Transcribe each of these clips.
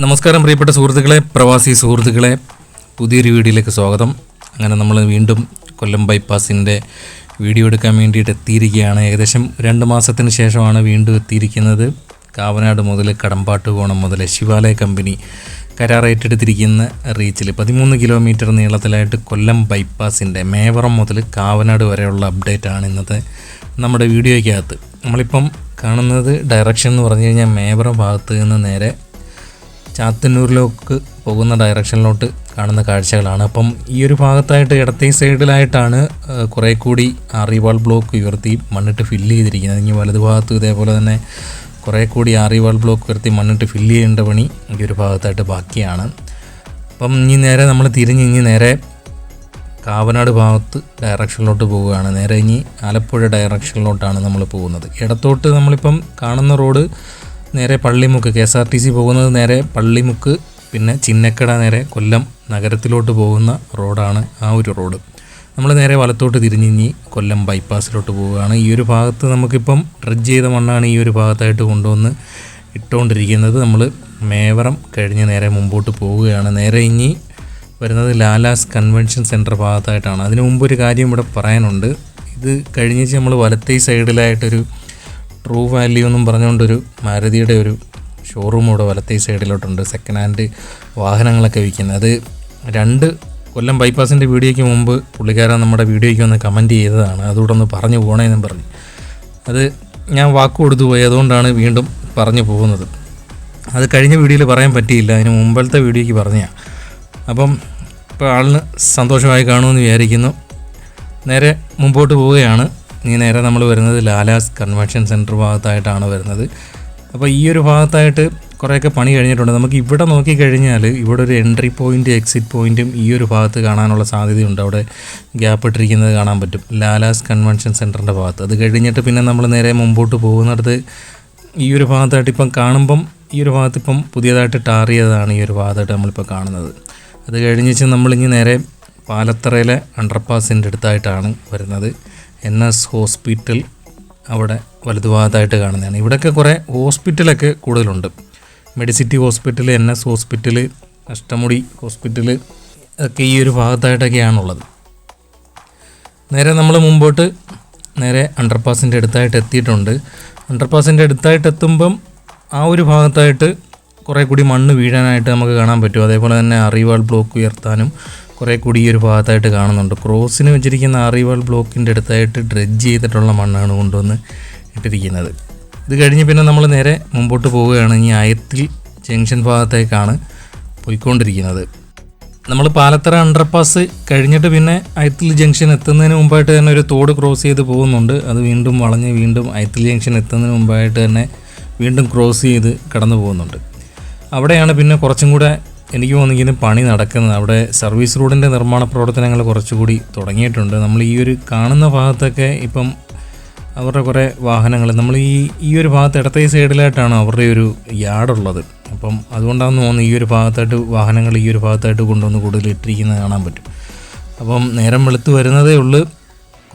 നമസ്കാരം പ്രിയപ്പെട്ട സുഹൃത്തുക്കളെ, പ്രവാസി സുഹൃത്തുക്കളെ, പുതിയൊരു വീഡിയോയിലേക്ക് സ്വാഗതം. അങ്ങനെ നമ്മൾ വീണ്ടും കൊല്ലം ബൈപ്പാസിൻ്റെ വീഡിയോ എടുക്കാൻ വേണ്ടിയിട്ട് എത്തിയിരിക്കുകയാണ്. ഏകദേശം 2 മാസത്തിന് ശേഷമാണ് വീണ്ടും എത്തിയിരിക്കുന്നത്. കാവനാട് മുതൽ കടമ്പാട്ടുകോണം മുതൽ ശിവാലയ കമ്പനി കരാർ ഏറ്റെടുത്തിരിക്കുന്ന റീച്ചിൽ 13 കിലോമീറ്റർ നീളത്തിലായിട്ട് കൊല്ലം ബൈപ്പാസിൻ്റെ മേവറം മുതൽ കാവനാട് വരെയുള്ള അപ്ഡേറ്റ് ആണ് ഇന്നത്തെ നമ്മുടെ വീഡിയോയ്ക്കകത്ത്. നമ്മളിപ്പം കാണുന്നത് ഡയറക്ഷൻ എന്ന് പറഞ്ഞു കഴിഞ്ഞാൽ മേവറം ഭാഗത്ത് നിന്ന് നേരെ ചാത്തന്നൂരിലേക്ക് പോകുന്ന ഡയറക്ഷനിലോട്ട് കാണുന്ന കാഴ്ചകളാണ്. അപ്പം ഈ ഒരു ഭാഗത്തായിട്ട് ഇടത്തെ സൈഡിലായിട്ടാണ് കുറേ കൂടി ആറിവാൾ ബ്ലോക്ക് ഉയർത്തി മണ്ണിട്ട് ഫില്ല് ചെയ്തിരിക്കുന്നത്. ഇനി വലതു ഭാഗത്തും ഇതേപോലെ തന്നെ കുറേ കൂടി ആറിവാൾ ബ്ലോക്ക് ഉയർത്തി മണ്ണിട്ട് ഫില്ല് ചെയ്യേണ്ട പണി ഈ ഒരു ഭാഗത്തായിട്ട് ബാക്കിയാണ്. അപ്പം ഇനി നേരെ നമ്മൾ തിരിഞ്ഞ് നേരെ കാവനാട് ഭാഗത്ത് ഡയറക്ഷനിലോട്ട് പോവുകയാണ്. നേരെ ഇനി ആലപ്പുഴ ഡയറക്ഷനിലോട്ടാണ് നമ്മൾ പോകുന്നത്. ഇടത്തോട്ട് നമ്മളിപ്പം കാണുന്ന റോഡ് നേരെ പള്ളിമുക്ക്, KSRTC പോകുന്നത് നേരെ പള്ളിമുക്ക്, പിന്നെ ചിന്നക്കട നേരെ കൊല്ലം നഗരത്തിലോട്ട് പോകുന്ന റോഡാണ് ആ ഒരു റോഡ്. നമ്മൾ നേരെ വലത്തോട്ട് തിരിഞ്ഞ് കൊല്ലം ബൈപ്പാസിലോട്ട് പോവുകയാണ്. ഈ ഒരു ഭാഗത്ത് നമുക്കിപ്പം ഡ്രഡ്ജ് ചെയ്ത മണ്ണാണ് ഈ ഒരു ഭാഗത്തായിട്ട് കൊണ്ടുവന്ന് ഇട്ടുകൊണ്ടിരിക്കുന്നത്. നമ്മൾ മേവറം കഴിഞ്ഞ് നേരെ മുമ്പോട്ട് പോവുകയാണ്. നേരെ ഇനി വരുന്നത് ലാലാസ് കൺവെൻഷൻ സെൻറ്റർ ഭാഗത്തായിട്ടാണ്. അതിനു മുമ്പ് ഒരു കാര്യം ഇവിടെ പറയാനുണ്ട്. ഇത് കഴിഞ്ഞിട്ട് നമ്മൾ വലത്തേ സൈഡിലായിട്ടൊരു ട്രൂ വാല്യൂ എന്നും പറഞ്ഞുകൊണ്ടൊരു മാരുതിയുടെ ഒരു ഷോറൂം ഇവിടെ വലത്തേ സൈഡിലോട്ടുണ്ട്. സെക്കൻഡ് ഹാൻഡ് വാഹനങ്ങളൊക്കെ വിൽക്കുന്നത്. അത് കൊല്ലം ബൈപ്പാസിൻ്റെ വീഡിയോയ്ക്ക് മുമ്പ് പുള്ളിക്കാരൻ നമ്മുടെ വീഡിയോയ്ക്ക് ഒന്ന് കമൻറ്റ് ചെയ്തതാണ്. അതുകൂടെ ഒന്ന് പറഞ്ഞു പോകണമെന്നും പറഞ്ഞു. അത് ഞാൻ വാക്ക് കൊടുത്തു പോയി, അതുകൊണ്ടാണ് വീണ്ടും പറഞ്ഞു പോകുന്നത്. അത് കഴിഞ്ഞ വീഡിയോയിൽ പറയാൻ പറ്റിയില്ല, അതിന് മുമ്പത്തെ വീഡിയോയ്ക്ക് പറഞ്ഞാൽ. അപ്പം ഇപ്പോൾ ആളിന് സന്തോഷമായി കാണുമെന്ന് വിചാരിക്കുന്നു. നേരെ മുമ്പോട്ട് പോവുകയാണ്. ഇനി നേരെ നമ്മൾ വരുന്നത് ലാലാസ് കൺവെൻഷൻ സെൻറ്റർ ഭാഗത്തായിട്ടാണ് വരുന്നത്. അപ്പോൾ ഈ ഒരു ഭാഗത്തായിട്ട് കുറേയൊക്കെ പണി കഴിഞ്ഞിട്ടുണ്ട്. നമുക്ക് ഇവിടെ നോക്കിക്കഴിഞ്ഞാൽ ഇവിടെ ഒരു എൻട്രി പോയിൻറ്റ്, എക്സിറ്റ് പോയിൻറ്റും ഈ ഒരു ഭാഗത്ത് കാണാനുള്ള സാധ്യതയുണ്ട്. അവിടെ ഗ്യാപ്പ് ഇട്ടിരിക്കുന്നത് കാണാൻ പറ്റും ലാലാസ് കൺവെൻഷൻ സെൻറ്ററിൻ്റെ ഭാഗത്ത്. അത് കഴിഞ്ഞിട്ട് പിന്നെ നമ്മൾ നേരെ മുമ്പോട്ട് പോകുന്നിടത്ത് ഈ ഒരു ഭാഗത്തായിട്ട് ഇപ്പം കാണുമ്പം ഈ ഒരു ഭാഗത്ത് ഇപ്പം പുതിയതായിട്ട് ടാർ ചെയ്തതാണ് ഈ ഒരു ഭാഗത്തായിട്ട് നമ്മളിപ്പോൾ കാണുന്നത്. അത് കഴിഞ്ഞിട്ട് നമ്മളിനി നേരെ പാലത്തറയിലെ അണ്ടർപാസിൻ്റെ അടുത്തായിട്ടാണ് വരുന്നത്. NS ഹോസ്പിറ്റൽ അവിടെ വലതുഭാഗത്തായിട്ട് കാണുന്നതാണ്. ഇവിടെയൊക്കെ കുറേ ഹോസ്പിറ്റലൊക്കെ കൂടുതലുണ്ട്. Medicity hospital, NS hospital, Ashtamudi hospital ഒക്കെ ഈ ഒരു ഭാഗത്തായിട്ടൊക്കെയാണുള്ളത്. നേരെ നമ്മൾ മുമ്പോട്ട് നേരെ അണ്ടർപാസിൻ്റെ അടുത്തായിട്ട് എത്തിയിട്ടുണ്ട്. അണ്ടർപാസിൻ്റെ അടുത്തായിട്ട് എത്തുമ്പം ആ ഒരു ഭാഗത്തായിട്ട് കുറേ കൂടി മണ്ണ് വീഴാനായിട്ട് നമുക്ക് കാണാൻ പറ്റും. അതേപോലെ തന്നെ ആറിവാൾ ബ്ലോക്ക് ഉയർത്താനും കുറേ കൂടി ഈ ഒരു ഭാഗത്തായിട്ട് കാണുന്നുണ്ട്. ക്രോസിന് വെച്ചിരിക്കുന്ന ആറിവാൾ ബ്ലോക്കിൻ്റെ അടുത്തായിട്ട് ഡ്രഡ്ജ് ചെയ്തിട്ടുള്ള മണ്ണാണ് കൊണ്ടുവന്ന് ഇട്ടിരിക്കുന്നത്. ഇത് കഴിഞ്ഞ് പിന്നെ നമ്മൾ നേരെ മുമ്പോട്ട് പോവുകയാണ്. ഇനി അയത്തിൽ ജംഗ്ഷൻ ഭാഗത്തേക്കാണ് പോയിക്കൊണ്ടിരിക്കുന്നത്. നമ്മൾ പാലത്തറ അണ്ടർപാസ് കഴിഞ്ഞിട്ട് പിന്നെ അയത്തിൽ ജംഗ്ഷൻ എത്തുന്നതിന് മുമ്പായിട്ട് തന്നെ ഒരു തോട് ക്രോസ് ചെയ്ത് പോകുന്നുണ്ട്. അത് വീണ്ടും വളഞ്ഞ് വീണ്ടും അയത്തിൽ ജംഗ്ഷൻ എത്തുന്നതിന് മുമ്പായിട്ട് തന്നെ വീണ്ടും ക്രോസ് ചെയ്ത് കടന്നു പോകുന്നുണ്ട്. അവിടെയാണ് പിന്നെ കുറച്ചും കൂടെ എനിക്ക് തോന്നിക്കുന്ന പണി നടക്കുന്നത്. അവിടെ സർവീസ് റോഡിൻ്റെ നിർമ്മാണ പ്രവർത്തനങ്ങൾ കുറച്ചുകൂടി തുടങ്ങിയിട്ടുണ്ട്. നമ്മൾ ഈ ഒരു കാണുന്ന ഭാഗത്തൊക്കെ ഇപ്പം അവരുടെ കുറേ വാഹനങ്ങൾ നമ്മൾ ഈ ഒരു ഭാഗത്ത് ഇടത്തെ സൈഡിലായിട്ടാണ് അവരുടെ ഒരു യാർഡുള്ളത്. അപ്പം അതുകൊണ്ടാണെന്ന് തോന്നുന്നു ഈ ഒരു ഭാഗത്തായിട്ട് വാഹനങ്ങൾ ഈ ഒരു ഭാഗത്തായിട്ട് കൊണ്ടുവന്ന് കൂടുതൽ ഇട്ടിരിക്കുന്നത് കാണാൻ പറ്റും. അപ്പം നേരം വെളുത്ത് വരുന്നതേ ഉള്ളൂ.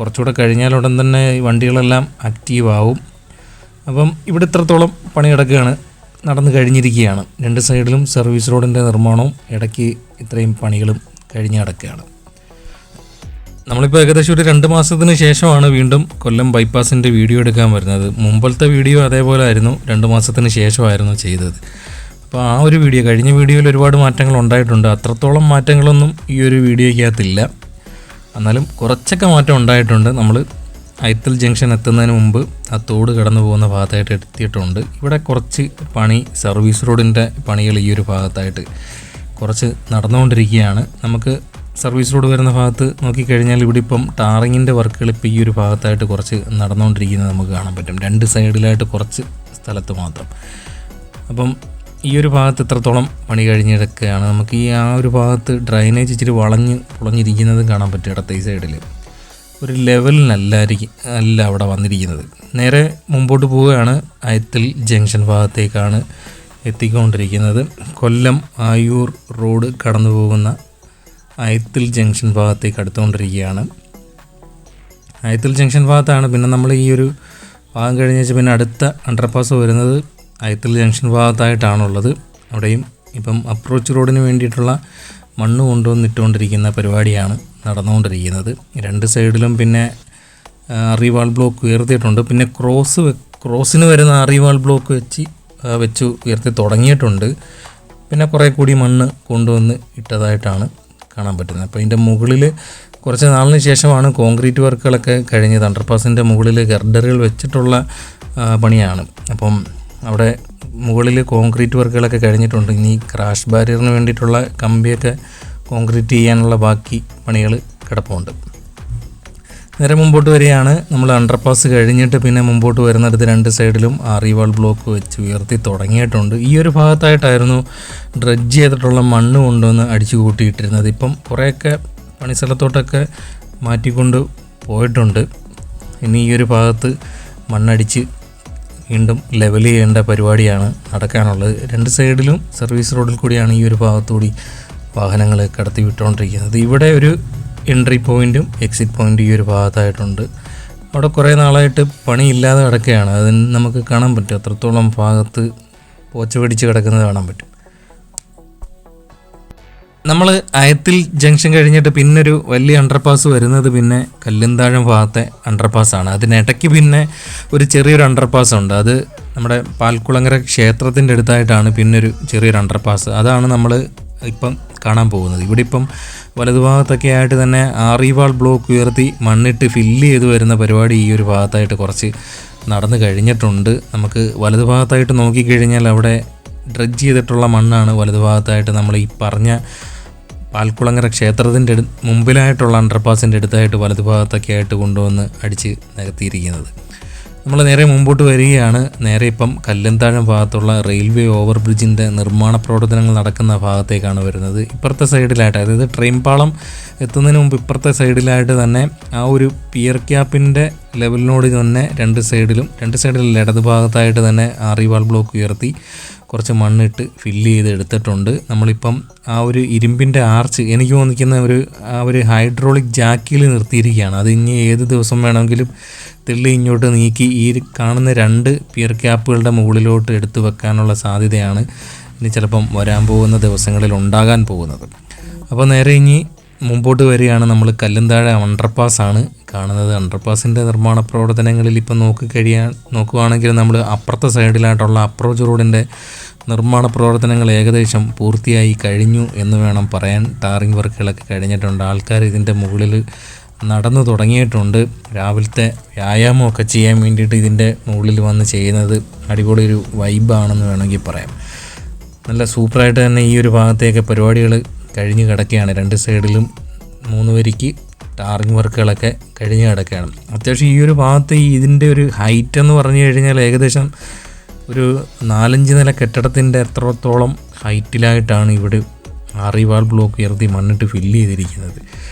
കുറച്ചുകൂടെ കഴിഞ്ഞാലുടൻ തന്നെ വണ്ടികളെല്ലാം ആക്റ്റീവ് ആവും. അപ്പം ഇവിടെ ഇത്രത്തോളം പണി കിടക്കുകയാണ്, നടന്നു കഴിഞ്ഞിരിക്കുകയാണ്. 2 സൈഡിലും സർവീസ് റോഡിൻ്റെ നിർമ്മാണവും ഇടയ്ക്ക് ഇത്രയും പണികളും കഴിഞ്ഞ് കിടക്കുകയാണ്. നമ്മളിപ്പോൾ ഏകദേശം ഒരു 2 മാസത്തിന് ശേഷമാണ് വീണ്ടും കൊല്ലം ബൈപ്പാസിൻ്റെ വീഡിയോ എടുക്കാൻ വരുന്നത്. മുമ്പത്തെ വീഡിയോ അതേപോലെ ആയിരുന്നു, 2 മാസത്തിന് ശേഷമായിരുന്നു ചെയ്തത്. അപ്പോൾ ആ ഒരു വീഡിയോ കഴിഞ്ഞ വീഡിയോയിൽ ഒരുപാട് മാറ്റങ്ങൾ ഉണ്ടായിട്ടുണ്ട്. അത്രത്തോളം മാറ്റങ്ങളൊന്നും ഈ ഒരു വീഡിയോയ്ക്കകത്തില്ല, എന്നാലും കുറച്ചൊക്കെ മാറ്റം ഉണ്ടായിട്ടുണ്ട്. നമ്മൾ അയത്തിൽ ജംഗ്ഷൻ എത്തുന്നതിന് മുമ്പ് ആ തോട് കടന്നു പോകുന്ന ഭാഗത്തായിട്ട് എത്തിയിട്ടുണ്ട്. ഇവിടെ കുറച്ച് പണി, സർവീസ് റോഡിൻ്റെ പണികൾ ഈ ഒരു ഭാഗത്തായിട്ട് കുറച്ച് നടന്നുകൊണ്ടിരിക്കുകയാണ്. നമുക്ക് സർവീസ് റോഡ് വരുന്ന ഭാഗത്ത് നോക്കിക്കഴിഞ്ഞാൽ ഇവിടെ ഇപ്പം ടാറിങ്ങിൻ്റെ വർക്കുകൾ ഇപ്പോൾ ഈ ഒരു ഭാഗത്തായിട്ട് കുറച്ച് നടന്നുകൊണ്ടിരിക്കുന്നത് നമുക്ക് കാണാൻ പറ്റും. 2 സൈഡിലായിട്ട് കുറച്ച് സ്ഥലത്ത് മാത്രം. അപ്പം ഈ ഒരു ഭാഗത്ത് ഇത്രത്തോളം പണി കഴിഞ്ഞെടുക്കുകയാണ്. നമുക്ക് ആ ഒരു ഭാഗത്ത് ഡ്രൈനേജ് ഇച്ചിരി പൊളഞ്ഞിരിക്കുന്നതും കാണാൻ പറ്റും. ഇടത്തെ സൈഡിൽ ഒരു ലെവലിനല്ല അവിടെ വന്നിരിക്കുന്നത്. നേരെ മുമ്പോട്ട് പോവുകയാണ്. അയത്തിൽ ജംഗ്ഷൻ ഭാഗത്തേക്കാണ് എത്തിക്കൊണ്ടിരിക്കുന്നത്. കൊല്ലം ആയൂർ റോഡ് കടന്നു പോകുന്ന അയത്തിൽ ജംഗ്ഷൻ ഭാഗത്തേക്ക് അടുത്തുകൊണ്ടിരിക്കുകയാണ്. അയത്തിൽ ജംഗ്ഷൻ ഭാഗത്താണ് പിന്നെ നമ്മൾ ഈ ഒരു ഭാഗം കഴിഞ്ഞ് പിന്നെ അടുത്ത അണ്ടർപാസ് വരുന്നത് അയത്തിൽ ജംഗ്ഷൻ ഭാഗത്തായിട്ടാണുള്ളത്. അവിടെയും ഇപ്പം അപ്രോച്ച് റോഡിന് വേണ്ടിയിട്ടുള്ള മണ്ണ് കൊണ്ടുവന്നിട്ടുകൊണ്ടിരിക്കുന്ന പരിപാടിയാണ് നടന്നുകൊണ്ടിരിക്കുന്നത്. രണ്ട് സൈഡിലും പിന്നെ ആറിവാൾ ബ്ലോക്ക് ഉയർത്തിയിട്ടുണ്ട്. പിന്നെ ക്രോസിന് വരുന്ന ആറിവാൾ ബ്ലോക്ക് വെച്ച് ഉയർത്തി തുടങ്ങിയിട്ടുണ്ട്. പിന്നെ കുറേ കൂടി മണ്ണ് കൊണ്ടുവന്ന് ഇട്ടതായിട്ടാണ് കാണാൻ പറ്റുന്നത്. അപ്പോൾ ഇതിൻ്റെ മുകളിൽ കുറച്ച് നാളിന് ശേഷമാണ് കോൺക്രീറ്റ് വർക്കുകളൊക്കെ കഴിഞ്ഞത്. അണ്ടർപാസിൻ്റെ മുകളിൽ ഗർഡറുകൾ വെച്ചിട്ടുള്ള പണിയാണ്. അപ്പം അവിടെ മുകളിൽ കോൺക്രീറ്റ് വർക്കുകളൊക്കെ കഴിഞ്ഞിട്ടുണ്ട്. ഇനി ക്രാഷ് ബാരിയറിന് വേണ്ടിയിട്ടുള്ള കമ്പിയൊക്കെ കോൺക്രീറ്റ് ചെയ്യാനുള്ള ബാക്കി പണികൾ കിടപ്പുണ്ട്. നേരെ മുമ്പോട്ട് വരികയാണ്. നമ്മൾ അണ്ടർപാസ് കഴിഞ്ഞിട്ട് പിന്നെ മുമ്പോട്ട് വരുന്നിടത്ത് രണ്ട് സൈഡിലും ആറിവാൾ ബ്ലോക്ക് വെച്ച് ഉയർത്തി തുടങ്ങിയിട്ടുണ്ട്. ഈ ഒരു ഭാഗത്തായിട്ടായിരുന്നു ഡ്രഡ്ജ് ചെയ്തിട്ടുള്ള മണ്ണ് കൊണ്ടുവന്ന് അടിച്ചു കൂട്ടിയിട്ടിരുന്നത്. ഇപ്പം കുറേയൊക്കെ പണിസ്ഥലത്തോട്ടൊക്കെ മാറ്റിക്കൊണ്ട് പോയിട്ടുണ്ട്. ഇനി ഈ ഒരു ഭാഗത്ത് മണ്ണടിച്ച് വീണ്ടും ലെവൽ ചെയ്യേണ്ട പരിപാടിയാണ് നടക്കാനുള്ളത്. രണ്ട് സൈഡിലും സർവീസ് റോഡിൽ കൂടിയാണ് ഈ ഒരു ഭാഗത്തുകൂടി വാഹനങ്ങൾ കടത്തി വിട്ടുകൊണ്ടിരിക്കുന്നത്. ഇവിടെ ഒരു എൻട്രി പോയിൻറ്റും എക്സിറ്റ് പോയിൻറ്റും ഈ ഒരു ഭാഗത്തായിട്ടുണ്ട്. അവിടെ കുറേ നാളായിട്ട് പണിയില്ലാതെ കിടക്കുകയാണ്. അതിന് നമുക്ക് കാണാൻ പറ്റും. അത്രത്തോളം ഭാഗത്ത് പോച്ച പിടിച്ച് കിടക്കുന്നത് കാണാൻ പറ്റും. നമ്മൾ അയത്തിൽ ജംഗ്ഷൻ കഴിഞ്ഞിട്ട് പിന്നൊരു വലിയ അണ്ടർപാസ് വരുന്നത് പിന്നെ കല്ലുംതാഴം ഭാഗത്തെ അണ്ടർപാസ്സാണ്. അതിനിടയ്ക്ക് പിന്നെ ഒരു ചെറിയൊരു അണ്ടർപാസ് ഉണ്ട്. അത് നമ്മുടെ പാൽക്കുളങ്ങര ക്ഷേത്രത്തിൻ്റെ അടുത്തായിട്ടാണ് പിന്നൊരു ചെറിയൊരു അണ്ടർപാസ്. അതാണ് നമ്മൾ ഇപ്പം കാണാൻ പോകുന്നത്. ഇവിടെ ഇപ്പം വലതുഭാഗത്തൊക്കെ ആയിട്ട് തന്നെ ആറിവാൾ ബ്ലോക്ക് ഉയർത്തി മണ്ണിട്ട് ഫില്ല് ചെയ്ത് വരുന്ന പരിപാടി ഈ ഒരു ഭാഗത്തായിട്ട് കുറച്ച് നടന്നു കഴിഞ്ഞിട്ടുണ്ട്. നമുക്ക് വലതുഭാഗത്തായിട്ട് നോക്കിക്കഴിഞ്ഞാൽ അവിടെ ഡ്രഡ്ജ് ചെയ്തിട്ടുള്ള മണ്ണാണ് വലതുഭാഗത്തായിട്ട് നമ്മൾ ഈ പറഞ്ഞ പാൽക്കുളങ്ങര ക്ഷേത്രത്തിൻ്റെ മുമ്പിലായിട്ടുള്ള അണ്ടർപാസിൻ്റെ അടുത്തായിട്ട് വലതുഭാഗത്തൊക്കെ ആയിട്ട് കൊണ്ടുവന്ന് അടിച്ച് നികത്തിയിരിക്കുന്നത്. നമ്മൾ നേരെ മുമ്പോട്ട് വരികയാണ്. നേരെ ഇപ്പം കല്ലുംതാഴം ഭാഗത്തുള്ള റെയിൽവേ ഓവർ ബ്രിഡ്ജിൻ്റെ നിർമ്മാണ പ്രവർത്തനങ്ങൾ നടക്കുന്ന ഭാഗത്തേക്കാണ് വരുന്നത്. ഇപ്പുറത്തെ സൈഡിലായിട്ട്, അതായത് ട്രെയിൻ പാളം എത്തുന്നതിന് മുമ്പ് ഇപ്പുറത്തെ സൈഡിലായിട്ട് തന്നെ ആ ഒരു പിയർ ക്യാപ്പിൻ്റെ ലെവലിനോട് തന്നെ രണ്ട് സൈഡിലും ഇടത് ഭാഗത്തായിട്ട് തന്നെ ആറിവാൾ ബ്ലോക്ക് ഉയർത്തി കുറച്ച് മണ്ണിട്ട് ഫില്ല് ചെയ്ത് എടുത്തിട്ടുണ്ട്. നമ്മളിപ്പം ആ ഒരു ഇരുമ്പിൻ്റെ ആർച്ച് എനിക്ക് തോന്നിക്കുന്ന ആ ഒരു ഹൈഡ്രോളിക് ജാക്കിൽ നിർത്തിയിരിക്കുകയാണ്. അത് ഇനി ഏത് ദിവസം വേണമെങ്കിലും തെള്ളി ഇങ്ങോട്ട് നീക്കി ഈ കാണുന്ന രണ്ട് പിയർ ക്യാപ്പുകളുടെ മുകളിലോട്ട് എടുത്തു വെക്കാനുള്ള സാധ്യതയാണ് ഇനി ചിലപ്പം വരാൻ പോകുന്ന ദിവസങ്ങളിൽ ഉണ്ടാകാൻ പോകുന്നത്. അപ്പോൾ നേരെ ഇനി മുമ്പോട്ട് വരികയാണ്. നമ്മൾ കല്ലുംതാഴം അണ്ടർപാസ്സാണ് കാണുന്നത്. അണ്ടർപാസിൻ്റെ നിർമ്മാണ പ്രവർത്തനങ്ങളിൽ ഇപ്പം നോക്കുകയാണെങ്കിൽ നമ്മൾ അപ്പുറത്തെ സൈഡിലായിട്ടുള്ള അപ്രോച്ച് റോഡിൻ്റെ നിർമ്മാണ പ്രവർത്തനങ്ങൾ ഏകദേശം പൂർത്തിയായി കഴിഞ്ഞു എന്ന് വേണം പറയാൻ. ടാറിങ് വർക്കുകളൊക്കെ കഴിഞ്ഞിട്ടുണ്ട്. ആൾക്കാർ ഇതിൻ്റെ മുകളിൽ നടന്നു തുടങ്ങിയിട്ടുണ്ട്. രാവിലത്തെ വ്യായാമമൊക്കെ ചെയ്യാൻ വേണ്ടിയിട്ട് ഇതിൻ്റെ മുകളിൽ വന്ന് ചെയ്യുന്നത് അടിപൊളി ഒരു വൈബാണെന്ന് വേണമെങ്കിൽ പറയാം. നല്ല സൂപ്പറായിട്ട് തന്നെ ഈ ഒരു ഭാഗത്തേക്ക് പരിപാടികൾ കഴിഞ്ഞ് കിടക്കുകയാണ്. രണ്ട് സൈഡിലും 3 വരിക്ക് ടാറിങ് വർക്കുകളൊക്കെ കഴിഞ്ഞ് കിടക്കുകയാണ്. അത്യാവശ്യം ഈ ഒരു ഭാഗത്ത് ഇതിൻ്റെ ഒരു ഹൈറ്റ് എന്ന് പറഞ്ഞു കഴിഞ്ഞാൽ ഏകദേശം ഒരു 4-5 നില കെട്ടിടത്തിൻ്റെ എത്രത്തോളം ഹൈറ്റിലായിട്ടാണ് ഇവിടെ ആറിവാൾ ബ്ലോക്ക് ഉയർത്തി മണ്ണിട്ട് ഫില്ല് ചെയ്തിരിക്കുന്നത്.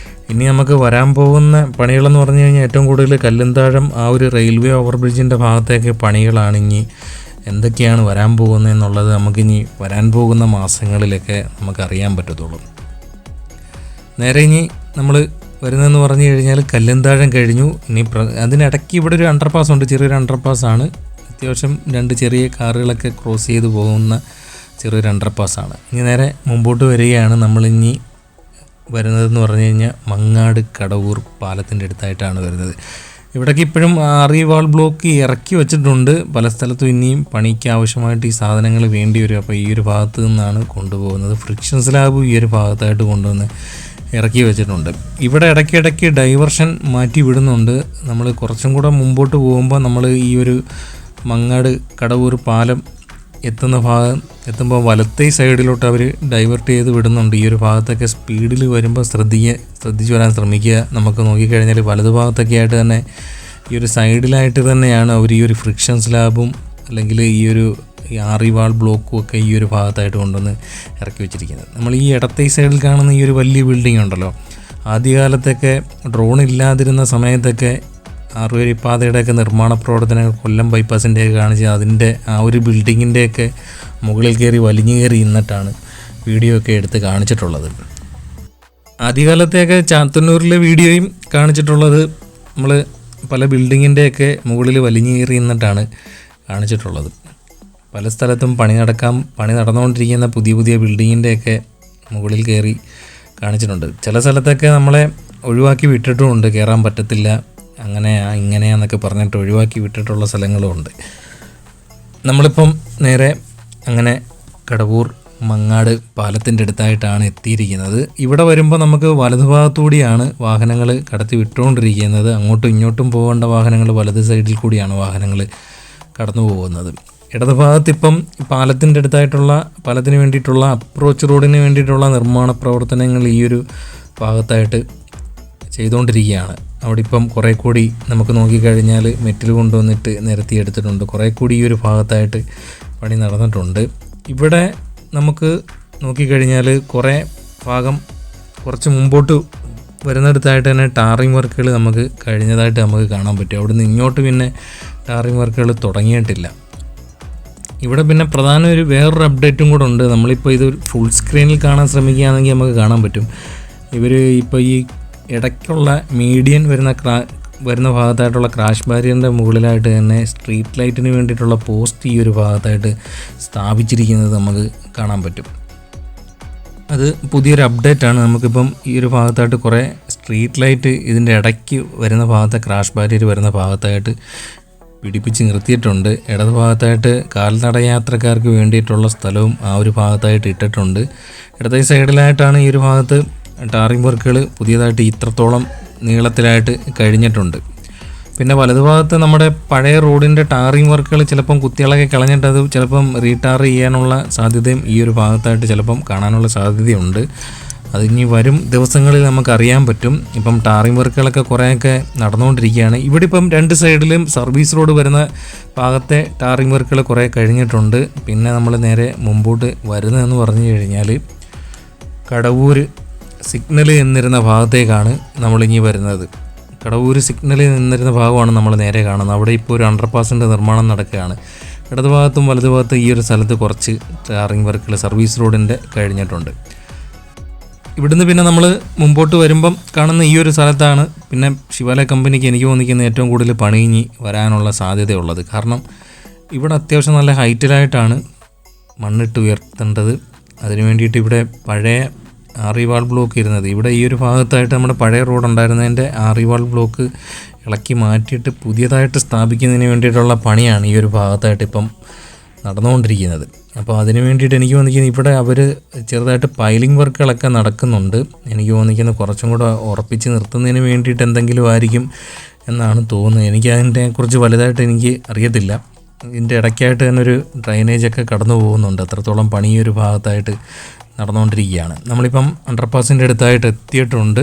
ഇനി നമുക്ക് വരാൻ പോകുന്ന പണികളെന്ന് പറഞ്ഞു കഴിഞ്ഞാൽ ഏറ്റവും കൂടുതൽ കല്ലുംതാഴം ആ ഒരു റെയിൽവേ ഓവർ ബ്രിഡ്ജിൻ്റെ ഭാഗത്തേക്ക് പണികളാണ്. ഇനി എന്തൊക്കെയാണ് വരാൻ പോകുന്നതെന്നുള്ളത് നമുക്കിനി വരാൻ പോകുന്ന മാസങ്ങളിലൊക്കെ നമുക്കറിയാൻ പറ്റത്തുള്ളൂ. നേരെ ഇനി നമ്മൾ വരുന്നതെന്ന് പറഞ്ഞു കഴിഞ്ഞാൽ കല്ലുംതാഴം കഴിഞ്ഞു. ഇനി അതിനിടയ്ക്ക് ഇവിടെ ഒരു അണ്ടർപാസ് ഉണ്ട്. ചെറിയൊരു അണ്ടർപാസ്സാണ്. അത്യാവശ്യം 2 ചെറിയ കാറുകളൊക്കെ ക്രോസ് ചെയ്ത് പോകുന്ന ചെറിയൊരു അണ്ടർപാസ്സാണ്. ഇനി നേരെ മുമ്പോട്ട് വരികയാണ്. നമ്മളിനി വരുന്നതെന്ന് പറഞ്ഞു കഴിഞ്ഞാൽ മങ്ങാട് കടവൂർ പാലത്തിൻ്റെ അടുത്തായിട്ടാണ് വരുന്നത്. ഇവിടേക്ക് ഇപ്പോഴും ആറിവാൾ ബ്ലോക്ക് ഇറക്കി വെച്ചിട്ടുണ്ട്. പല സ്ഥലത്തും ഇനിയും പണിക്ക് ആവശ്യമായിട്ട് ഈ സാധനങ്ങൾ വേണ്ടി വരും. അപ്പോൾ ഈ ഒരു ഭാഗത്ത് നിന്നാണ് കൊണ്ടുപോകുന്നത്. ഫ്രിക്ഷൻ സ്ലാബ് ഈ ഒരു ഭാഗത്തായിട്ട് കൊണ്ടുവന്ന് ഇറക്കി വെച്ചിട്ടുണ്ട്. ഇവിടെ ഇടയ്ക്കിടയ്ക്ക് ഡൈവർഷൻ മാറ്റി വിടുന്നുണ്ട്. നമ്മൾ കുറച്ചും കൂടെ മുമ്പോട്ട് പോകുമ്പോൾ നമ്മൾ ഈ ഒരു മങ്ങാട് കടവൂർ പാലം എത്തുമ്പോൾ വലത്തേ സൈഡിലോട്ട് അവർ ഡൈവേർട്ട് ചെയ്ത് വിടുന്നുണ്ട്. ഈ ഒരു ഭാഗത്തൊക്കെ സ്പീഡിൽ വരുമ്പോൾ ശ്രദ്ധിച്ച് വരാൻ ശ്രമിക്കുക. നമുക്ക് നോക്കിക്കഴിഞ്ഞാൽ വലതുഭാഗത്തൊക്കെ ആയിട്ട് തന്നെ ഈ ഒരു സൈഡിലായിട്ട് തന്നെയാണ് അവർ ഈ ഒരു ഫ്രിക്ഷൻ സ്ലാബും അല്ലെങ്കിൽ ഈ ഒരു ആറിവാൾ ബ്ലോക്കും ഒക്കെ ഈ ഒരു ഭാഗത്തായിട്ട് കൊണ്ടുവന്ന് ഇറക്കി വെച്ചിരിക്കുന്നത്. നമ്മൾ ഈ ഇടത്തേ സൈഡിൽ കാണുന്ന ഈ ഒരു വലിയ ബിൽഡിംഗ് ഉണ്ടല്ലോ, ആദ്യകാലത്തൊക്കെ ഡ്രോൺ ഇല്ലാതിരുന്ന സമയത്തൊക്കെ 6 വരി പാതയുടെയൊക്കെ നിർമ്മാണ പ്രവർത്തനങ്ങൾ കൊല്ലം ബൈപ്പാസിൻ്റെയൊക്കെ കാണിച്ച് അതിൻ്റെ ആ ഒരു ബിൽഡിങ്ങിൻ്റെയൊക്കെ മുകളിൽ കയറി വലിഞ്ഞു കയറി നിന്നിട്ടാണ് വീഡിയോ ഒക്കെ എടുത്ത് കാണിച്ചിട്ടുള്ളത്. ആദ്യകാലത്തെയൊക്കെ ചാത്തന്നൂരിലെ വീഡിയോയും കാണിച്ചിട്ടുള്ളത് നമ്മൾ പല ബിൽഡിങ്ങിൻ്റെയൊക്കെ മുകളിൽ വലിഞ്ഞു കയറി നിന്നിട്ടാണ് കാണിച്ചിട്ടുള്ളത്. പല സ്ഥലത്തും പണി നടന്നുകൊണ്ടിരിക്കുന്ന പുതിയ പുതിയ ബിൽഡിങ്ങിൻ്റെയൊക്കെ മുകളിൽ കയറി കാണിച്ചിട്ടുണ്ട്. ചില സ്ഥലത്തൊക്കെ നമ്മളെ ഒഴിവാക്കി വിട്ടിട്ടുമുണ്ട്, കയറാൻ പറ്റത്തില്ല ഇങ്ങനെയാന്നൊക്കെ പറഞ്ഞിട്ട് ഒഴിവാക്കി വിട്ടിട്ടുള്ള സ്ഥലങ്ങളുമുണ്ട്. നമ്മളിപ്പം നേരെ അങ്ങനെ കടവൂർ മങ്ങാട് പാലത്തിൻ്റെ അടുത്തായിട്ടാണ് എത്തിയിരിക്കുന്നത്. ഇവിടെ വരുമ്പോൾ നമുക്ക് വലതുഭാഗത്തുകൂടിയാണ് വാഹനങ്ങൾ കടത്തി വിട്ടുകൊണ്ടിരിക്കുന്നത്. അങ്ങോട്ടും ഇങ്ങോട്ടും പോകേണ്ട വാഹനങ്ങൾ വലത് സൈഡിൽ കൂടിയാണ് വാഹനങ്ങൾ കടന്നു പോകുന്നത്. ഇടതുഭാഗത്ത് ഇപ്പം പാലത്തിൻ്റെ അടുത്തായിട്ടുള്ള പാലത്തിന് വേണ്ടിയിട്ടുള്ള അപ്രോച്ച് റോഡിന് വേണ്ടിയിട്ടുള്ള നിർമ്മാണ പ്രവർത്തനങ്ങൾ ഈ ഒരു ഭാഗത്തായിട്ട് ചെയ്തുകൊണ്ടിരിക്കുകയാണ്. അവിടെ ഇപ്പം കുറേ കൂടി നമുക്ക് നോക്കിക്കഴിഞ്ഞാൽ മെറ്റിൽ കൊണ്ടുവന്നിട്ട് നിരത്തിയെടുത്തിട്ടുണ്ട്. കുറേ കൂടി ഈ ഒരു ഭാഗത്തായിട്ട് പണി നടന്നിട്ടുണ്ട്. ഇവിടെ നമുക്ക് നോക്കിക്കഴിഞ്ഞാൽ കുറേ ഭാഗം കുറച്ച് മുമ്പോട്ട് വരുന്നിടത്തായിട്ട് തന്നെ ടാറിങ് വർക്കുകൾ നമുക്ക് കഴിഞ്ഞതായിട്ട് നമുക്ക് കാണാൻ പറ്റും. അവിടെ നിന്ന് ഇങ്ങോട്ട് പിന്നെ ടാറിങ് വർക്കുകൾ തുടങ്ങിയിട്ടില്ല. ഇവിടെ പിന്നെ പ്രധാന വേറൊരു അപ്ഡേറ്റും കൂടെ ഉണ്ട്. നമ്മളിപ്പോൾ ഇത് ഫുൾ സ്ക്രീനിൽ കാണാൻ ശ്രമിക്കുകയാണെങ്കിൽ നമുക്ക് കാണാൻ പറ്റും. ഇവർ ഇപ്പോൾ ഈ ഇടയ്ക്കുള്ള മീഡിയൻ വരുന്ന ഭാഗത്തായിട്ടുള്ള ക്രാഷ് ബാരിയറിൻ്റെ മുകളിലായിട്ട് തന്നെ സ്ട്രീറ്റ് ലൈറ്റിന് വേണ്ടിയിട്ടുള്ള പോസ്റ്റ് ഈ ഒരു ഭാഗത്തായിട്ട് സ്ഥാപിച്ചിരിക്കുന്നത് നമുക്ക് കാണാൻ പറ്റും. അത് പുതിയൊരു അപ്ഡേറ്റാണ്. നമുക്കിപ്പം ഈ ഒരു ഭാഗത്തായിട്ട് കുറേ സ്ട്രീറ്റ് ലൈറ്റ് ഇതിൻ്റെ ഇടയ്ക്ക് വരുന്ന ഭാഗത്തെ ക്രാഷ് ബാരിയർ വരുന്ന ഭാഗത്തായിട്ട് പിടിപ്പിച്ച് നിർത്തിയിട്ടുണ്ട്. ഇടത് ഭാഗത്തായിട്ട് കാൽനട യാത്രക്കാർക്ക് വേണ്ടിയിട്ടുള്ള സ്ഥലവും ആ ഒരു ഭാഗത്തായിട്ട് ഇട്ടിട്ടുണ്ട്. ഇടതേ സൈഡിലായിട്ടാണ് ഈ ഒരു ഭാഗത്ത് ടാറിങ് വർക്കുകൾ പുതിയതായിട്ട് ഇത്രത്തോളം നീളത്തിലായിട്ട് കഴിഞ്ഞിട്ടുണ്ട്. പിന്നെ വലതുഭാഗത്ത് നമ്മുടെ പഴയ റോഡിൻ്റെ ടാറിങ് വർക്കുകൾ ചിലപ്പം കുത്തിയിളകി കളഞ്ഞിട്ട് അത് ചിലപ്പം റീടാർ ചെയ്യാനുള്ള സാധ്യതയും ഈ ഒരു ഭാഗത്തായിട്ട് ചിലപ്പം കാണാനുള്ള സാധ്യതയുണ്ട്. അതിനി വരും ദിവസങ്ങളിൽ നമുക്കറിയാൻ പറ്റും. ഇപ്പം ടാറിങ് വർക്കുകളൊക്കെ കുറേയൊക്കെ നടന്നുകൊണ്ടിരിക്കുകയാണ്. ഇവിടെ ഇപ്പം രണ്ട് സൈഡിലും സർവീസ് റോഡ് വരുന്ന ഭാഗത്തെ ടാറിങ് വർക്കുകൾ കുറേ കഴിഞ്ഞിട്ടുണ്ട്. പിന്നെ നമ്മൾ നേരെ മുമ്പോട്ട് വരുന്നതെന്ന് പറഞ്ഞു കഴിഞ്ഞാൽ കടവൂർ സിഗ്നൽ എന്നിരുന്ന ഭാഗത്തേക്കാണ് നമ്മളിങ്ങി വരുന്നത്. കടവൂർ സിഗ്നൽ നിന്നിരുന്ന ഭാഗമാണ് നമ്മൾ നേരെ കാണുന്നത്. അവിടെ ഇപ്പോൾ ഒരു അണ്ടർപാസിൻ്റെ നിർമ്മാണം നടക്കുകയാണ്. ഇടതുഭാഗത്തും വലതുഭാഗത്തും ഈ ഒരു സ്ഥലത്ത് കുറച്ച് ടാറിങ് വർക്കുകൾ സർവീസ് റോഡിൻ്റെ കഴിഞ്ഞിട്ടുണ്ട്. ഇവിടുന്ന് പിന്നെ നമ്മൾ മുമ്പോട്ട് വരുമ്പം കാണുന്ന ഈ ഒരു സ്ഥലത്താണ് പിന്നെ ശിവാലയ കമ്പനിക്ക് എനിക്ക് തോന്നിക്കുന്ന ഏറ്റവും കൂടുതൽ പണിഞ്ഞി വരാനുള്ള സാധ്യതയുള്ളത്. കാരണം ഇവിടെ അത്യാവശ്യം നല്ല ഹൈറ്റിലായിട്ടാണ് മണ്ണിട്ട് ഉയർത്തേണ്ടത്. അതിനു വേണ്ടിയിട്ട് ഇവിടെ പഴയ ആറിവാൾ ബ്ലോക്ക് ഇരുന്നത്, ഇവിടെ ഈ ഒരു ഭാഗത്തായിട്ട് നമ്മുടെ പഴയ റോഡ് ഉണ്ടായിരുന്നതിൻ്റെ ആറിവാൾ ബ്ലോക്ക് ഇളക്കി മാറ്റിയിട്ട് പുതിയതായിട്ട് സ്ഥാപിക്കുന്നതിന് വേണ്ടിയിട്ടുള്ള പണിയാണ് ഈ ഒരു ഭാഗത്തായിട്ട് ഇപ്പം നടന്നുകൊണ്ടിരിക്കുന്നത്. അപ്പോൾ അതിന് വേണ്ടിയിട്ട് എനിക്ക് തോന്നിക്കുന്നത് ഇവിടെ അവർ ചെറുതായിട്ട് പൈലിംഗ് വർക്കുകളൊക്കെ നടക്കുന്നുണ്ട്. എനിക്ക് തോന്നിക്കുന്നത് കുറച്ചും കൂടെ ഉറപ്പിച്ച് നിർത്തുന്നതിന് വേണ്ടിയിട്ട് എന്തെങ്കിലും ആയിരിക്കും എന്നാണ് തോന്നുന്നത്. എനിക്ക് അതിനെക്കുറിച്ച് വലുതായിട്ട് എനിക്ക് അറിയത്തില്ല. ഇതിൻ്റെ ഇടയ്ക്കായിട്ട് തന്നെ ഒരു ഡ്രൈനേജൊക്കെ കടന്നു പോകുന്നുണ്ട്. അത്രത്തോളം പണി ഈ ഒരു ഭാഗത്തായിട്ട് നടന്നുകൊണ്ടിരിക്കുകയാണ്. നമ്മളിപ്പം അണ്ടർപാസിൻ്റെ അടുത്തായിട്ട് എത്തിയിട്ടുണ്ട്.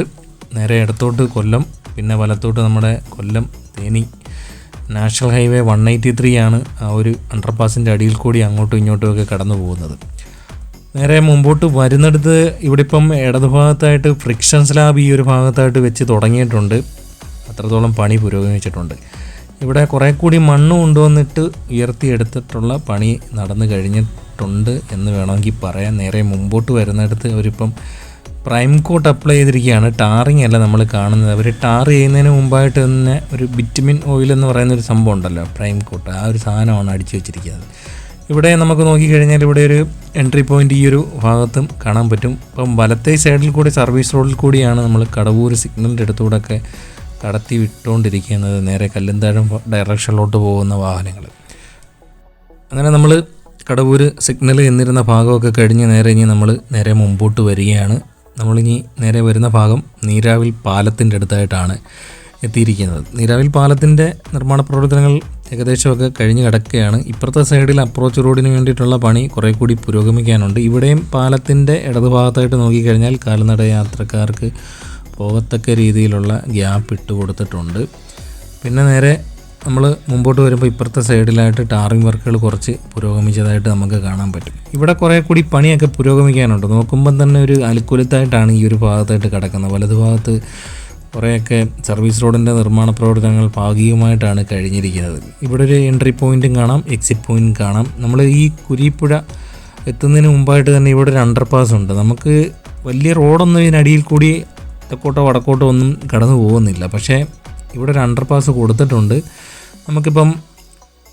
നേരെ ഇടത്തോട്ട് കൊല്ലം, പിന്നെ വലത്തോട്ട് നമ്മുടെ കൊല്ലം തേനി നാഷണൽ ഹൈവേ 183 ആണ് ആ ഒരു അണ്ടർപാസിൻ്റെ അടിയിൽ കൂടി അങ്ങോട്ടും ഇങ്ങോട്ടുമൊക്കെ കടന്നു പോകുന്നത്. നേരെ മുമ്പോട്ട് വരുന്നിടത്ത് ഇവിടെ ഇപ്പം ഇടതുഭാഗത്തായിട്ട് ഫ്രിക്ഷൻ സ്ലാബ് ഈ ഒരു ഭാഗത്തായിട്ട് വെച്ച് തുടങ്ങിയിട്ടുണ്ട്. അത്രത്തോളം പണി പുരോഗമിച്ചിട്ടുണ്ട്. ഇവിടെ കുറേ കൂടി മണ്ണ് കൊണ്ടുവന്നിട്ട് ഉയർത്തിയെടുത്തിട്ടുള്ള പണി നടന്നു കഴിഞ്ഞിട്ടുണ്ട് എന്ന് വേണമെങ്കിൽ പറയാം. നേരെ മുമ്പോട്ട് വരുന്നിടത്ത് അവരിപ്പം പ്രൈം കോട്ട് അപ്ലൈ ചെയ്തിരിക്കുകയാണ്. ടാറിങ് അല്ല നമ്മൾ കാണുന്നത്. അവർ ടാർ ചെയ്യുന്നതിന് മുമ്പായിട്ട് തന്നെ ഒരു ബിറ്റുമിൻ ഓയിൽ എന്ന് പറയുന്നൊരു സംഭവം ഉണ്ടല്ലോ, പ്രൈം കോട്ട്, ആ ഒരു സാധനമാണ് അടിച്ചു വെച്ചിരിക്കുന്നത്. ഇവിടെ നമുക്ക് നോക്കിക്കഴിഞ്ഞാൽ ഇവിടെ ഒരു എൻട്രി പോയിൻ്റ് ഈ ഒരു ഭാഗത്തും കാണാൻ പറ്റും. ഇപ്പം വലത്തെ സൈഡിൽ കൂടി സർവീസ് റോഡിൽ കൂടിയാണ് നമ്മൾ കടവൂർ സിഗ്നലിൻ്റെ അടുത്തൂടെയൊക്കെ കടത്തി വിട്ടുകൊണ്ടിരിക്കുന്നത്, നേരെ കല്ലുംതാഴം ഡയറക്ഷനിലോട്ട് പോകുന്ന വാഹനങ്ങൾ. അങ്ങനെ നമ്മൾ കടവൂർ സിഗ്നൽ എന്നിരുന്ന ഭാഗമൊക്കെ കഴിഞ്ഞ് നേരെ മുമ്പോട്ട് വരികയാണ്. നമ്മളിനി നേരെ വരുന്ന ഭാഗം നീരാവിൽ പാലത്തിൻ്റെ അടുത്തായിട്ടാണ് എത്തിയിരിക്കുന്നത്. നീരാവിൽ പാലത്തിൻ്റെ നിർമ്മാണ പ്രവർത്തനങ്ങൾ ഏകദേശമൊക്കെ കഴിഞ്ഞ് കിടക്കുകയാണ്. ഇപ്പുറത്തെ സൈഡിൽ അപ്രോച്ച് റോഡിന് വേണ്ടിയിട്ടുള്ള പണി കുറേ കൂടി പുരോഗമിക്കാനുണ്ട്. ഇവിടെയും പാലത്തിൻ്റെ ഇടതുഭാഗത്തായിട്ട് നോക്കിക്കഴിഞ്ഞാൽ കാൽനട യാത്രക്കാർക്ക് പോകത്തക്ക രീതിയിലുള്ള ഗ്യാപ്പ് ഇട്ട് കൊടുത്തിട്ടുണ്ട്. പിന്നെ നേരെ നമ്മൾ മുമ്പോട്ട് വരുമ്പോൾ ഇപ്പുറത്തെ സൈഡിലായിട്ട് ടാറിങ് വർക്കുകൾ കുറച്ച് പുരോഗമിച്ചതായിട്ട് നമുക്ക് കാണാൻ പറ്റും. ഇവിടെ കുറേ കൂടി പണിയൊക്കെ പുരോഗമിക്കാനുണ്ട്. നോക്കുമ്പം തന്നെ ഒരു അൽക്കുലത്തായിട്ടാണ് ഈ ഒരു ഭാഗത്തായിട്ട് കിടക്കുന്നത്. വലതുഭാഗത്ത് കുറേയൊക്കെ സർവീസ് റോഡിൻ്റെ നിർമ്മാണ പ്രവർത്തനങ്ങൾ ഭാഗികമായിട്ടാണ് കഴിഞ്ഞിരിക്കുന്നത്. ഇവിടെ ഒരു എൻട്രി പോയിൻറ്റും കാണാം, എക്സിറ്റ് പോയിൻറ്റും കാണാം. നമ്മൾ ഈ കുരിപ്പുഴ എത്തുന്നതിന് മുമ്പായിട്ട് തന്നെ ഇവിടെ ഒരു അണ്ടർപാസ് ഉണ്ട്. നമുക്ക് വലിയ റോഡൊന്നും ഇതിനടിയിൽ കൂടി തെക്കോട്ടോ വടക്കോട്ടോ ഒന്നും കടന്നു പോകുന്നില്ല. പക്ഷേ ഇവിടെ ഒരു അണ്ടർപാസ് കൊടുത്തിട്ടുണ്ട്. നമുക്കിപ്പം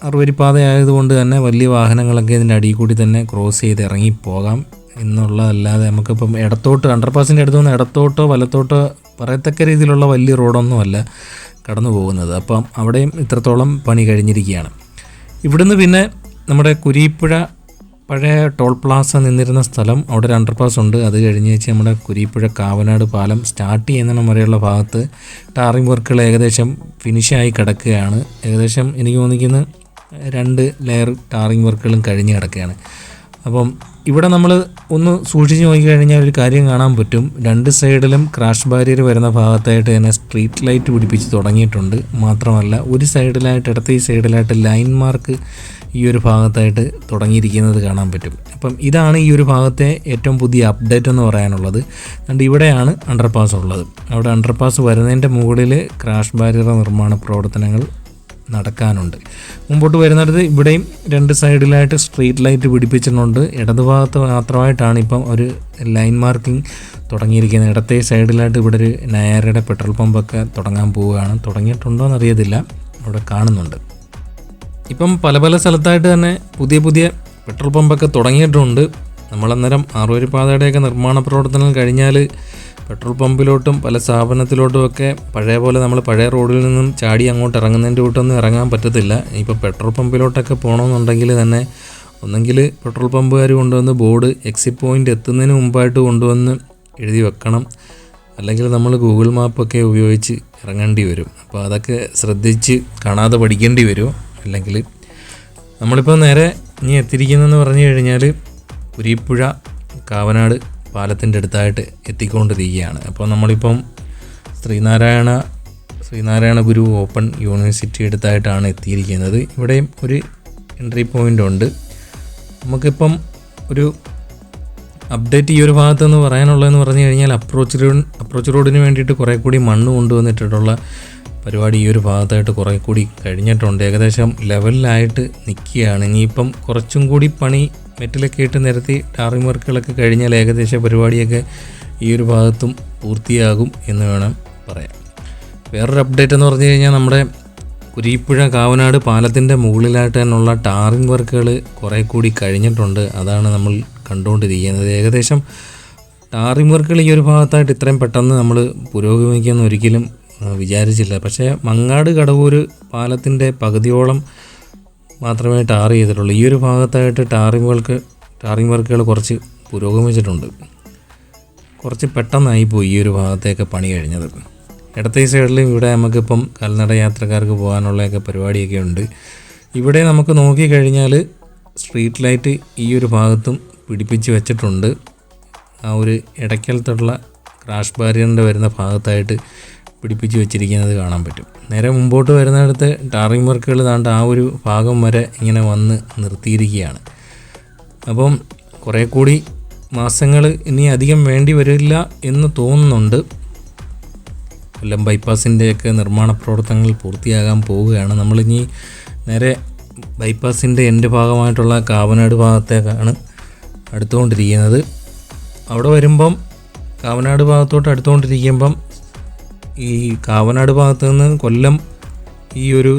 അറുവരിപ്പാത ആയതുകൊണ്ട് തന്നെ വലിയ വാഹനങ്ങളൊക്കെ ഇതിൻ്റെ അടിയിൽ കൂടി തന്നെ ക്രോസ് ചെയ്ത് ഇറങ്ങിപ്പോകാം എന്നുള്ളതല്ലാതെ നമുക്കിപ്പം ഇടത്തോട്ട് അണ്ടർപാസിൻ്റെ അടുത്ത് നിന്ന് ഇടത്തോട്ടോ വലത്തോട്ടോ പറയത്തക്ക രീതിയിലുള്ള വലിയ റോഡൊന്നുമല്ല കടന്നു പോകുന്നത്. അപ്പം അവിടെയും ഇത്രത്തോളം പണി കഴിഞ്ഞിരിക്കുകയാണ്. ഇവിടുന്ന് പിന്നെ നമ്മുടെ കുരീപ്പുഴ പഴയ ടോൾ പ്ലാസ നിന്നിരുന്ന സ്ഥലം, അവിടെ ഒരു അണ്ടർപാസ് ഉണ്ട്. അത് കഴിഞ്ഞ് വെച്ച് നമ്മുടെ കുരീപ്പുഴ കാവനാട് പാലം സ്റ്റാർട്ട് ചെയ്യുന്ന വരെയുള്ള ഭാഗത്ത് ടാറിംഗ് വർക്കുകൾ ഏകദേശം ഫിനിഷായി കിടക്കുകയാണ്. ഏകദേശം എനിക്ക് തോന്നിക്കുന്ന 2 ലെയർ ടാറിംഗ് വർക്കുകളും കഴിഞ്ഞ് കിടക്കുകയാണ്. അപ്പം ഇവിടെ നമ്മൾ ഒന്ന് സൂക്ഷിച്ച് നോക്കിക്കഴിഞ്ഞാൽ ഒരു കാര്യം കാണാൻ പറ്റും. 2 സൈഡിലും ക്രാഷ് ബാരിയർ വരുന്ന ഭാഗത്തായിട്ട് തന്നെ സ്ട്രീറ്റ് ലൈറ്റ് പിടിപ്പിച്ച് തുടങ്ങിയിട്ടുണ്ട്. മാത്രമല്ല ഒരു സൈഡിലായിട്ട് ഇടത്തെ സൈഡിലായിട്ട് ലൈൻ മാർക്ക് ഈ ഒരു ഭാഗത്തായിട്ട് തുടങ്ങിയിരിക്കുന്നത് കാണാൻ പറ്റും. അപ്പം ഇതാണ് ഈ ഒരു ഭാഗത്തെ ഏറ്റവും പുതിയ അപ്ഡേറ്റ് എന്ന് പറയാനുള്ളത്. അതുകൊണ്ട് ഇവിടെയാണ് അണ്ടർപാസ് ഉള്ളത്. അവിടെ അണ്ടർപാസ് വരുന്നതിൻ്റെ മുകളിൽ ക്രാഷ് ബാരിയർ നിർമ്മാണ പ്രവർത്തനങ്ങൾ നടക്കാനുണ്ട്. മുമ്പോട്ട് വരുന്നിടത്ത് ഇവിടെയും 2 സൈഡിലായിട്ട് സ്ട്രീറ്റ് ലൈറ്റ് പിടിപ്പിച്ചിട്ടുണ്ട്. ഇടതുഭാഗത്ത് മാത്രമായിട്ടാണ് ഇപ്പം ഒരു ലൈൻ മാർക്കിംഗ് തുടങ്ങിയിരിക്കുന്നത്. ഇടത്തെ സൈഡിലായിട്ട് ഇവിടെ ഒരു നയാരയുടെ പെട്രോൾ പമ്പൊക്കെ തുടങ്ങാൻ പോവുകയാണ്. തുടങ്ങിയിട്ടുണ്ടോ എന്നറിയത്തില്ല, അവിടെ കാണുന്നുണ്ട്. ഇപ്പം പല സ്ഥലത്തായിട്ട് തന്നെ പുതിയ പെട്രോൾ പമ്പൊക്കെ തുടങ്ങിയിട്ടുണ്ട്. നമ്മളന്നേരം ആറുവരിപ്പാതയുടെയൊക്കെ നിർമ്മാണ പ്രവർത്തനം കഴിഞ്ഞാൽ പെട്രോൾ പമ്പിലോട്ടും പല സ്ഥാപനത്തിലോട്ടും ഒക്കെ പഴയ പോലെ നമ്മൾ പഴയ റോഡിൽ നിന്നും ചാടി അങ്ങോട്ട് ഇറങ്ങുന്നതിൻ്റെ കൂട്ടൊന്നും ഇറങ്ങാൻ പറ്റത്തില്ല. ഇപ്പോൾ പെട്രോൾ പമ്പിലോട്ടൊക്കെ പോകണമെന്നുണ്ടെങ്കിൽ തന്നെ ഒന്നെങ്കിൽ പെട്രോൾ പമ്പുകാർ കൊണ്ടുവന്ന് ബോർഡ് എക്സിറ്റ് പോയിൻ്റ് എത്തുന്നതിന് മുമ്പായിട്ട് കൊണ്ടുവന്ന് എഴുതി വെക്കണം, അല്ലെങ്കിൽ നമ്മൾ ഗൂഗിൾ മാപ്പൊക്കെ ഉപയോഗിച്ച് ഇറങ്ങേണ്ടി വരും. അപ്പോൾ അതൊക്കെ ശ്രദ്ധിച്ച് കാണാതെ പഠിക്കേണ്ടി വരും. അല്ലെങ്കിൽ നമ്മളിപ്പോൾ നേരെ ഇനി എത്തിയിരിക്കുന്നതെന്ന് പറഞ്ഞു കഴിഞ്ഞാൽ കുരീപ്പുഴ കാവനാട് പാലത്തിൻ്റെ അടുത്തായിട്ട് എത്തിക്കൊണ്ടിരിക്കുകയാണ്. അപ്പോൾ നമ്മളിപ്പം ശ്രീനാരായണ ഗുരു ഓപ്പൺ യൂണിവേഴ്സിറ്റി അടുത്തായിട്ടാണ് എത്തിയിരിക്കുന്നത്. ഇവിടെയും ഒരു എൻട്രി പോയിൻ്റ് ഉണ്ട്. നമുക്കിപ്പം ഒരു അപ്ഡേറ്റ് ഈ ഒരു ഭാഗത്തെന്ന് പറയാനുള്ളതെന്ന് പറഞ്ഞു കഴിഞ്ഞാൽ അപ്രോച്ച് റോഡിന് വേണ്ടിയിട്ട് കുറേ കൂടി മണ്ണ് കൊണ്ടുവന്നിട്ടുള്ള പരിപാടി ഈ ഒരു ഭാഗത്തായിട്ട് കുറേ കൂടി കഴിഞ്ഞിട്ടുണ്ട്. ഏകദേശം ലെവലിലായിട്ട് നിൽക്കുകയാണ്. ഇനിയിപ്പം കുറച്ചും കൂടി പണി മെറ്റലൊക്കെ ഇട്ട് നിരത്തി ടാറിംഗ് വർക്കുകളൊക്കെ കഴിഞ്ഞാൽ ഏകദേശം പരിപാടിയൊക്കെ ഈ ഒരു ഭാഗത്തും പൂർത്തിയാകും എന്ന് വേണം പറയാം. വേറൊരു അപ്ഡേറ്റ് എന്ന് പറഞ്ഞു കഴിഞ്ഞാൽ നമ്മുടെ കുരീപ്പുഴ കാവനാട് പാലത്തിൻ്റെ മുകളിലായിട്ട് തന്നെയുള്ള ടാറിംഗ് വർക്കുകൾ കുറേ കൂടി കഴിഞ്ഞിട്ടുണ്ട്. അതാണ് നമ്മൾ കണ്ടുകൊണ്ടിരിക്കുന്നത്. ഏകദേശം ടാറിംഗ് വർക്കുകൾ ഈ ഒരു ഭാഗത്തായിട്ട് ഇത്രയും പെട്ടെന്ന് നമ്മൾ പുരോഗമിക്കുമെന്ന് ഒരിക്കലും വിചാരിച്ചില്ല. പക്ഷേ മങ്ങാട് കടവൂർ പാലത്തിൻ്റെ പകുതിയോളം മാത്രമേ ടാർ ചെയ്തിട്ടുള്ളൂ. ഈ ഒരു ഭാഗത്തായിട്ട് ടാറിംഗ് വർക്കുകൾ കുറച്ച് പുരോഗമിച്ചിട്ടുണ്ട്. കുറച്ച് പെട്ടെന്നായിപ്പോയി ഈ ഒരു ഭാഗത്തേക്ക് പണി കഴിഞ്ഞത്. ഇടത്തെ സൈഡിലും ഇവിടെ നമുക്കിപ്പം കാൽനട യാത്രക്കാർക്ക് പോകാനുള്ളതൊക്കെ പരിപാടിയൊക്കെ ഉണ്ട്. ഇവിടെ നമുക്ക് നോക്കിക്കഴിഞ്ഞാൽ സ്ട്രീറ്റ് ലൈറ്റ് ഈ ഒരു ഭാഗത്തും പിടിപ്പിച്ച് വെച്ചിട്ടുണ്ട്. ആ ഒരു ഇടയ്ക്കലത്തുള്ള ക്രാഷ് ബാരിയറിൻ്റെ വരുന്ന ഭാഗത്തായിട്ട് പിടിപ്പിച്ച് വെച്ചിരിക്കുന്നത് കാണാൻ പറ്റും. നേരെ മുമ്പോട്ട് വരുന്നിടത്ത് ടാറിംഗ് വർക്കുകൾ താണ്ട് ആ ഒരു ഭാഗം വരെ ഇങ്ങനെ വന്ന് നിർത്തിയിരിക്കുകയാണ്. അപ്പം കുറേ കൂടി മാസങ്ങൾ ഇനി അധികം വേണ്ടി വരില്ല എന്ന് തോന്നുന്നുണ്ട്. കൊല്ലം ബൈപ്പാസിൻ്റെയൊക്കെ നിർമ്മാണ പ്രവർത്തനങ്ങൾ പൂർത്തിയാകാൻ പോവുകയാണ്. നമ്മളിനി നേരെ ബൈപ്പാസിൻ്റെ എൻ്റെ ഭാഗമായിട്ടുള്ള കാവനാട് ഭാഗത്തേക്കാണ് അടുത്തുകൊണ്ടിരിക്കുന്നത്. അവിടെ വരുമ്പം കാവനാട് ഭാഗത്തോട്ട് അടുത്തുകൊണ്ടിരിക്കുമ്പം ഈ കാവനാട് ഭാഗത്ത് നിന്ന് കൊല്ലം ഈ ഒരു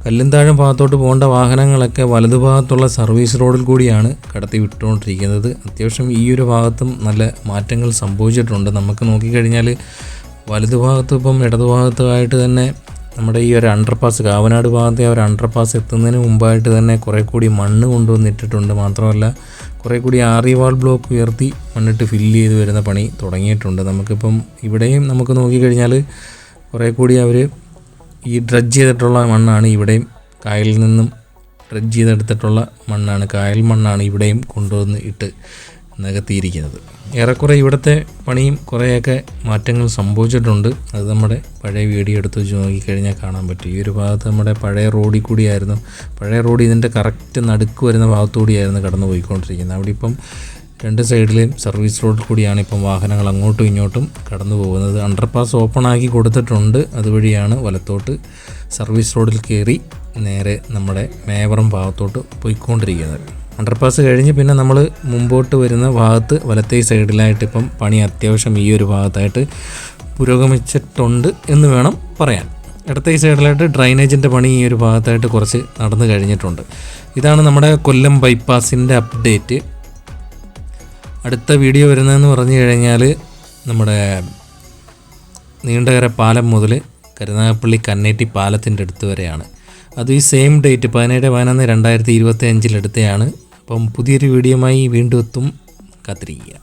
കല്ലുംതാഴം ഭാഗത്തോട്ട് പോകേണ്ട വാഹനങ്ങളൊക്കെ വലതുഭാഗത്തുള്ള സർവീസ് റോഡിൽ കൂടിയാണ് കടത്തി വിട്ടുകൊണ്ടിരിക്കുന്നത്. അത്യാവശ്യം ഈ ഒരു ഭാഗത്തും നല്ല മാറ്റങ്ങൾ സംഭവിച്ചിട്ടുണ്ട്. നമുക്ക് നോക്കിക്കഴിഞ്ഞാൽ വലതുഭാഗത്തും ഇപ്പം ഇടതുഭാഗത്തുമായിട്ട് തന്നെ നമ്മുടെ ഈ ഒരു അണ്ടർപാസ് കാവനാട് ഭാഗത്തെ ഒരു അണ്ടർപാസ് എത്തുന്നതിന് മുമ്പായിട്ട് തന്നെ കുറേ കൂടി മണ്ണ് കൊണ്ടുവന്നിട്ടിട്ടുണ്ട്. മാത്രമല്ല കുറേ കൂടി ആറിവാൾ ബ്ലോക്ക് ഉയർത്തി മണ്ണിട്ട് ഫില്ല് ചെയ്ത് വരുന്ന പണി തുടങ്ങിയിട്ടുണ്ട്. നമുക്കിപ്പം ഇവിടെയും നമുക്ക് നോക്കിക്കഴിഞ്ഞാൽ കുറേ കൂടി അവർ ഈ ഡ്രഡ്ജ് ചെയ്തിട്ടുള്ള മണ്ണാണ് ഇവിടെയും കായലിൽ നിന്നും ഡ്രഡ്ജ് ചെയ്തെടുത്തിട്ടുള്ള മണ്ണാണ്, കായൽ മണ്ണാണ് ഇവിടെയും കൊണ്ടുവന്ന് ഇട്ട് നികത്തിയിരിക്കുന്നത്. ഏറെക്കുറെ ഇവിടുത്തെ പണിയും കുറേയൊക്കെ മാറ്റങ്ങൾ സംഭവിച്ചിട്ടുണ്ട്. അത് നമ്മുടെ പഴയ വീഡിയോ എടുത്ത് വെച്ച് നോക്കിക്കഴിഞ്ഞാൽ കാണാൻ പറ്റും. ഈ ഒരു ഭാഗത്ത് നമ്മുടെ പഴയ റോഡിൽ കൂടിയായിരുന്നു, പഴയ റോഡ് ഇതിൻ്റെ കറക്റ്റ് നടുക്ക് വരുന്ന ഭാഗത്തുകൂടിയായിരുന്നു കടന്നു പോയിക്കൊണ്ടിരിക്കുന്നത്. അവിടെ ഇപ്പം 2 സൈഡിലെയും സർവീസ് റോഡിൽ കൂടിയാണ് ഇപ്പം വാഹനങ്ങൾ അങ്ങോട്ടും ഇങ്ങോട്ടും കടന്നു പോകുന്നത്. അണ്ടർപാസ് ഓപ്പൺ ആക്കി കൊടുത്തിട്ടുണ്ട്. അതുവഴിയാണ് വലത്തോട്ട് സർവീസ് റോഡിൽ കയറി നേരെ നമ്മുടെ മേവറം ഭാഗത്തോട്ട് പോയിക്കൊണ്ടിരിക്കുന്നത്. അണ്ടർപാസ് കഴിഞ്ഞ് പിന്നെ നമ്മൾ മുമ്പോട്ട് വരുന്ന ഭാഗത്ത് വലത്തേ സൈഡിലായിട്ട് ഇപ്പം പണി അത്യാവശ്യം ഈ ഒരു ഭാഗത്തായിട്ട് പുരോഗമിച്ചിട്ടുണ്ട് എന്ന് വേണം പറയാൻ. ഇടത്തെ ഈ സൈഡിലായിട്ട് ഡ്രൈനേജിൻ്റെ പണി ഈ ഒരു ഭാഗത്തായിട്ട് കുറച്ച് നടന്നു കഴിഞ്ഞിട്ടുണ്ട്. ഇതാണ് നമ്മുടെ കൊല്ലം ബൈപ്പാസിൻ്റെ അപ്ഡേറ്റ്. അടുത്ത വീഡിയോ വരുന്നതെന്ന് പറഞ്ഞു കഴിഞ്ഞാൽ നമ്മുടെ നീണ്ടകര പാലം മുതൽ കരുനാഗപ്പള്ളി കന്നേറ്റി പാലത്തിൻ്റെ അടുത്ത് വരെയാണ്. അത് ഈ സെയിം ഡേറ്റ് 17/11/2025 എടുത്തതാണ്. അപ്പം പുതിയൊരു വീഡിയോയുമായി വീണ്ടും എത്തും. കാത്തിരിക്കുക.